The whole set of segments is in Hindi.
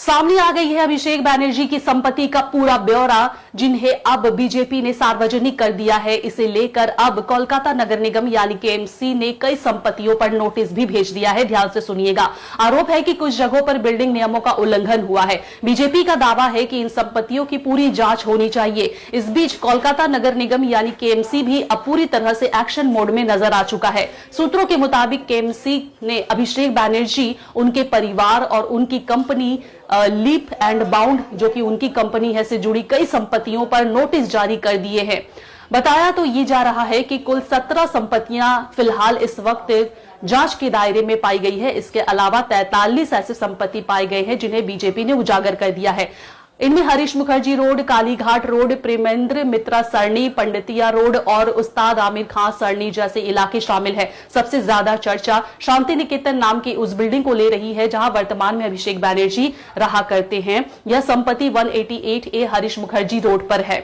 सामने आ गई है अभिषेक बैनर्जी की संपत्ति का पूरा ब्यौरा, जिन्हें अब बीजेपी ने सार्वजनिक कर दिया है। इसे लेकर अब कोलकाता नगर निगम यानी केएमसी ने कई संपत्तियों पर नोटिस भी भेज दिया है। ध्यान से सुनिएगा। आरोप है कि कुछ जगहों पर बिल्डिंग नियमों का उल्लंघन हुआ है। बीजेपी का दावा है कि इन संपत्तियों की पूरी जांच होनी चाहिए। इस बीच कोलकाता नगर निगम यानी केएमसी भी अब पूरी तरह से एक्शन मोड में नजर आ चुका है। सूत्रों के मुताबिक केएमसी ने अभिषेक बैनर्जी, उनके परिवार और उनकी कंपनी लीप एंड बाउंड, जो कि उनकी कंपनी है, से जुड़ी कई संपत्तियों पर नोटिस जारी कर दिए हैं। बताया तो ये जा रहा है कि कुल 17 संपत्तियां फिलहाल इस वक्त जांच के दायरे में पाई गई है। इसके अलावा 43 ऐसे संपत्ति पाए गए हैं जिन्हें बीजेपी ने उजागर कर दिया है। इनमें हरीश मुखर्जी रोड, कालीघाट रोड, प्रेमेंद्र मित्रा सरणी, पंडितिया रोड और उस्ताद आमिर खान सरणी जैसे इलाके शामिल है। सबसे ज्यादा चर्चा शांति निकेतन नाम की उस बिल्डिंग को ले रही है जहां वर्तमान में अभिषेक बैनर्जी रहा करते हैं। यह संपत्ति 188A हरीश मुखर्जी रोड पर है।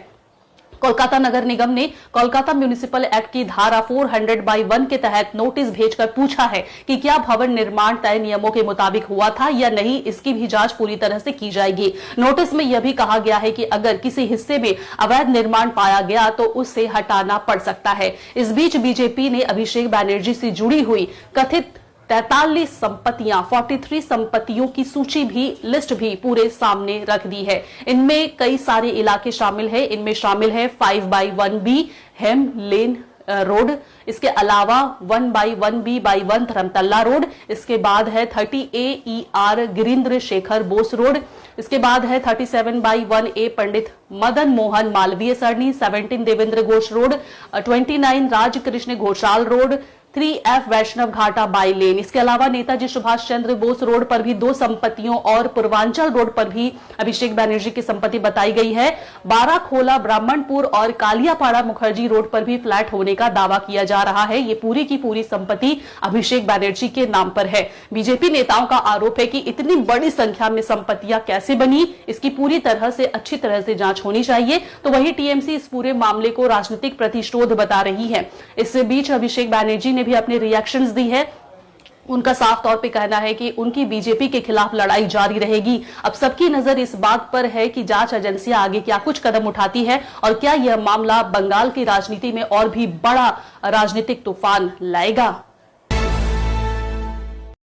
कोलकाता नगर निगम ने कोलकाता म्युनिसिपल एक्ट की धारा 400/1 के तहत नोटिस भेजकर पूछा है कि क्या भवन निर्माण तय नियमों के मुताबिक हुआ था या नहीं। इसकी भी जांच पूरी तरह से की जाएगी। नोटिस में यह भी कहा गया है कि अगर किसी हिस्से में अवैध निर्माण पाया गया तो उसे हटाना पड़ सकता है। इस बीच बीजेपी ने अभिषेक बैनर्जी से जुड़ी हुई कथित 43 संपत्तियां, 43 संपत्तियों की सूची भी, लिस्ट भी पूरे सामने रख दी है। इनमें कई सारे इलाके शामिल है। इनमें शामिल है 5/1B हेम लेन रोड, इसके अलावा 1/1B/1 धर्मतल्ला रोड, इसके बाद है 30AER गिरिंद्र शेखर बोस रोड, इसके बाद है 37/1A पंडित मदन मोहन मालवीय सरणी, 17 Devendra Ghosh road, 29 Rajkrishna Ghoshal road, 3F वैष्णव घाटा बाई लेन। इसके अलावा नेताजी सुभाष चंद्र बोस रोड पर भी 2 संपत्तियों और पूर्वांचल रोड पर भी अभिषेक बैनर्जी की संपत्ति बताई गई है। बाराखोला, ब्राह्मणपुर और कालियापाड़ा मुखर्जी रोड पर भी फ्लैट होने का दावा किया जा रहा है। ये पूरी की पूरी संपत्ति अभिषेक बैनर्जी के नाम पर है। बीजेपी नेताओं का आरोप है कि इतनी बड़ी संख्या में संपत्तियां कैसे बनी, इसकी पूरी तरह से अच्छी तरह से जांच होनी चाहिए। तो वही टीएमसी इस पूरे मामले को राजनीतिक प्रतिशोध बता रही है। इस बीच अभिषेक बैनर्जी ने भी अपने रिएक्शंस दी है। उनका साफ तौर पे कहना है कि उनकी बीजेपी के खिलाफ लड़ाई जारी रहेगी। अब सबकी नजर इस बात पर है कि जांच एजेंसियां आगे क्या कुछ कदम उठाती है और क्या यह मामला बंगाल की राजनीति में और भी बड़ा राजनीतिक तूफान लाएगा।